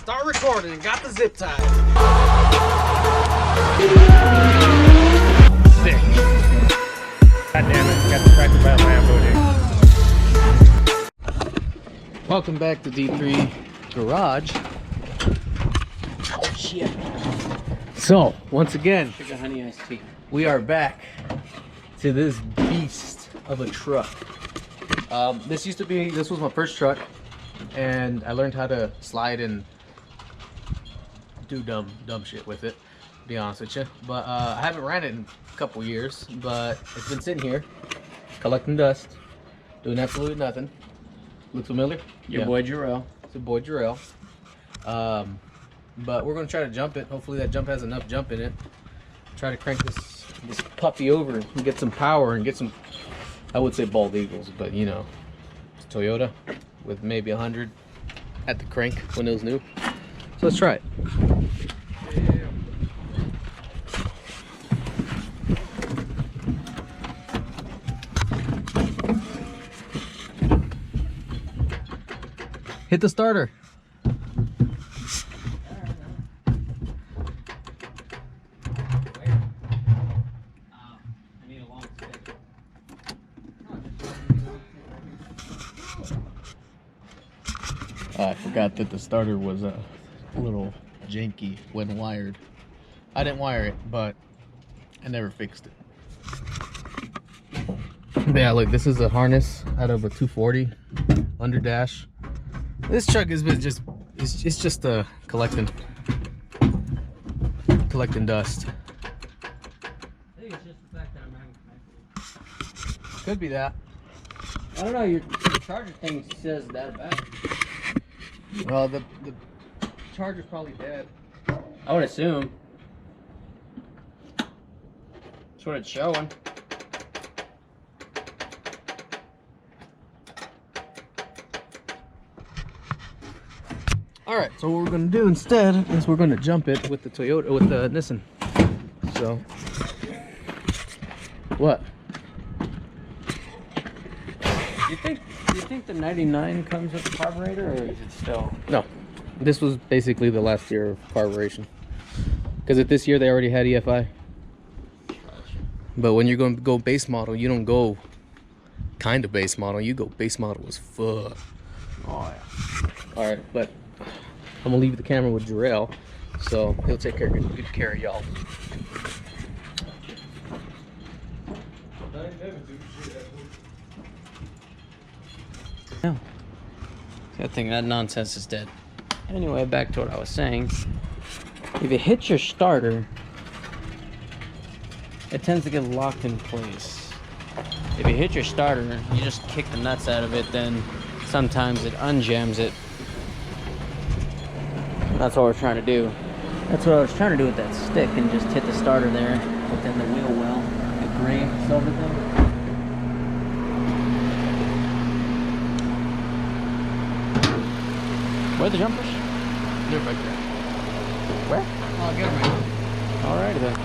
Start recording and got the zip tie. Sick. God damn it, got distracted by a Lambo, dude. Welcome back to D3 Garage. Oh shit. So, once again, Take a honey iced tea. we are back to this beast of a truck. This was my first truck, and I learned how to slide and do dumb shit with it, to be honest with you. But I haven't ran it in a couple years, but it's been sitting here collecting dust, doing absolutely nothing. Look familiar? Your boy Jarrell. It's your boy Jarrell. But we're gonna try to jump it. Hopefully that jump has enough jump in it. Try to crank this puppy over and get some power and get some, I would say bald eagles, but you know, it's Toyota with maybe 100 at the crank when it was new. So let's try it. Hit the starter. I forgot that the starter was a little janky when wired. I didn't wire it, but I never fixed it. Yeah, look, this is a harness out of a 240 under dash. This truck has been it's just collecting dust. I think it's just the fact that I'm having connected. Could be that. I don't know, your charger thing says that bad. Well, the charger's probably dead. I would assume. That's what it's showing. All right, so what we're gonna do instead is we're gonna jump it with the Toyota, with the Nissan. So, what? Do you think the 99 comes with the carburetor, or is it still? No, this was basically the last year of carburation. Because at this year they already had EFI. But when you're going to go base model, you don't go kind of base model. You go base model as fuck. Oh yeah. All right, but I'm gonna leave the camera with Jarrell, so he'll take good care of y'all. No. I think that nonsense is dead. Anyway, back to what I was saying. If you hit your starter, it tends to get locked in place. If you hit your starter, you just kick the nuts out of it, then sometimes it unjams it. That's what we're trying to do. That's what I was trying to do with that stick, and just hit the starter there within the wheel well. The gray silver thing. Where are the jumpers? They're right there. Where? I'll get them right. Alrighty then.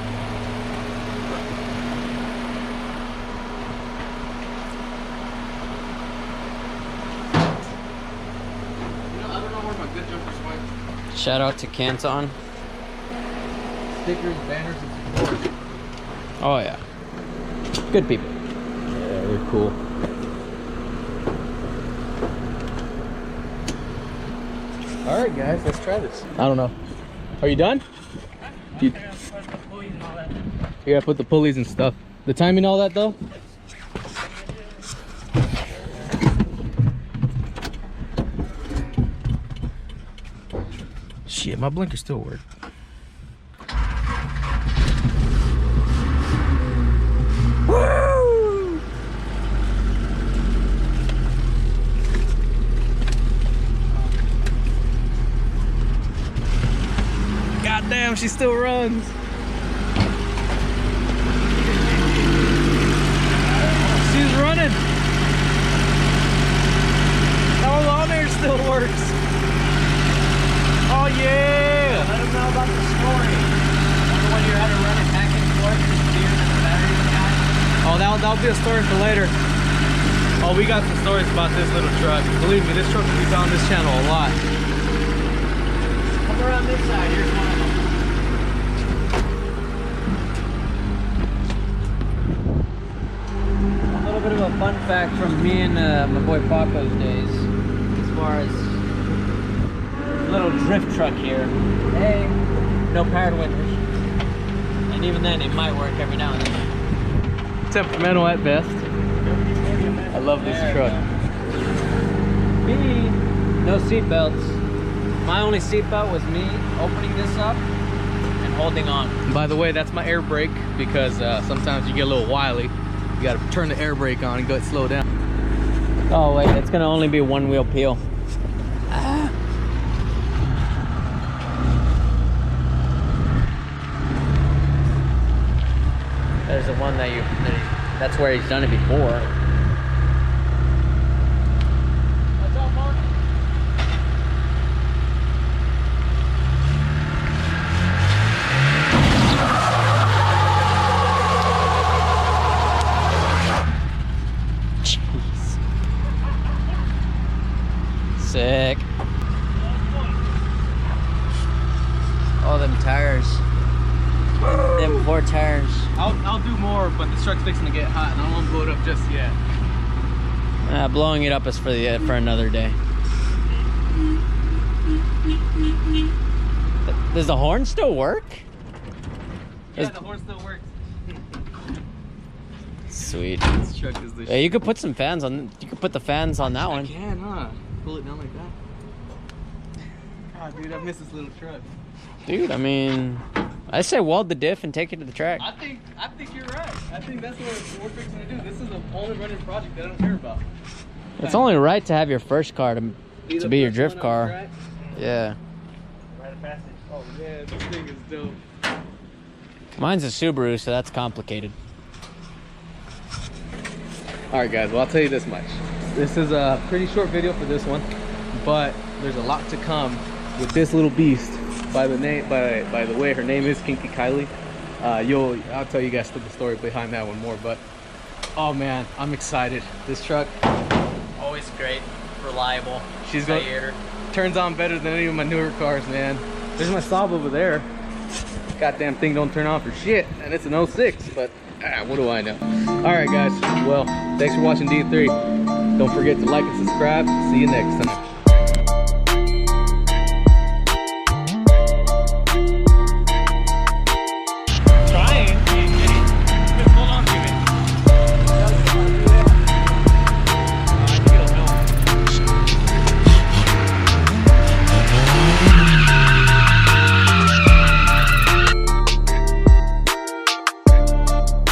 You know, I don't know where my good jumpers went. Shout out to Canton. Stickers, banners, and support. Oh yeah. Good people. Yeah, they're cool. All right, guys, let's try this. I don't know. Are you done? You gotta put the pulleys and stuff. The timing, all that though. Shit, my blinker still works. Woo! God damn, she still runs. She's running. That one on there still works. Oh yeah! Let them know about the story. Remember when you had to run it back and forth and steer the battery was down? Oh, that'll be a story for later. Oh, we got some stories about this little truck. Believe me, this truck will be on this channel a lot. fact from me and my boy Paco's days, as far as little drift truck here. Hey, no powered windows, and even then it might work every now and then. Temperamental at best. I love this truck. B, no seat belts. My only seat belt was me opening this up and holding on. By the way, that's my air brake because sometimes you get a little wily. You gotta turn the air brake on and go slow down. Oh wait, it's gonna only be one wheel peel. Ah. There's the one that that's where he's done it before. What's up, Mark? Jeez. Sick. Oh, them tires. Them 4 tires. I'll do more, but the truck's fixing to get hot and I don't want to blow it up just yet. Blowing it up is for another day. Does the horn still work? Yeah, the horn still works. Sweet. This truck is the Yeah, you could put some fans on. You could put the fans on that one. I can, huh? Pull it down like that. God, dude, I miss this little truck. Dude, I mean, I say weld the diff and take it to the track. I think you're right. I think that's what we're fixing to do. This is the only running project that I don't care about. It's only right to have your first car to be your drift car. Yeah. Rite of passage. Oh yeah, this thing is dope. Mine's a Subaru, so that's complicated. Alright guys, well I'll tell you this much. This is a pretty short video for this one, but there's a lot to come with this little beast. By the way, her name is Kinky Kylie. I'll tell you guys the story behind that one more, but oh man, I'm excited. This truck, Always great, reliable. she's going turns on better than any of my newer cars, man. There's my Saab over there. Goddamn thing don't turn on for shit, and it's an 06, but what do I know? Alright guys, well, thanks for watching D3. Don't forget to like and subscribe. See you next time.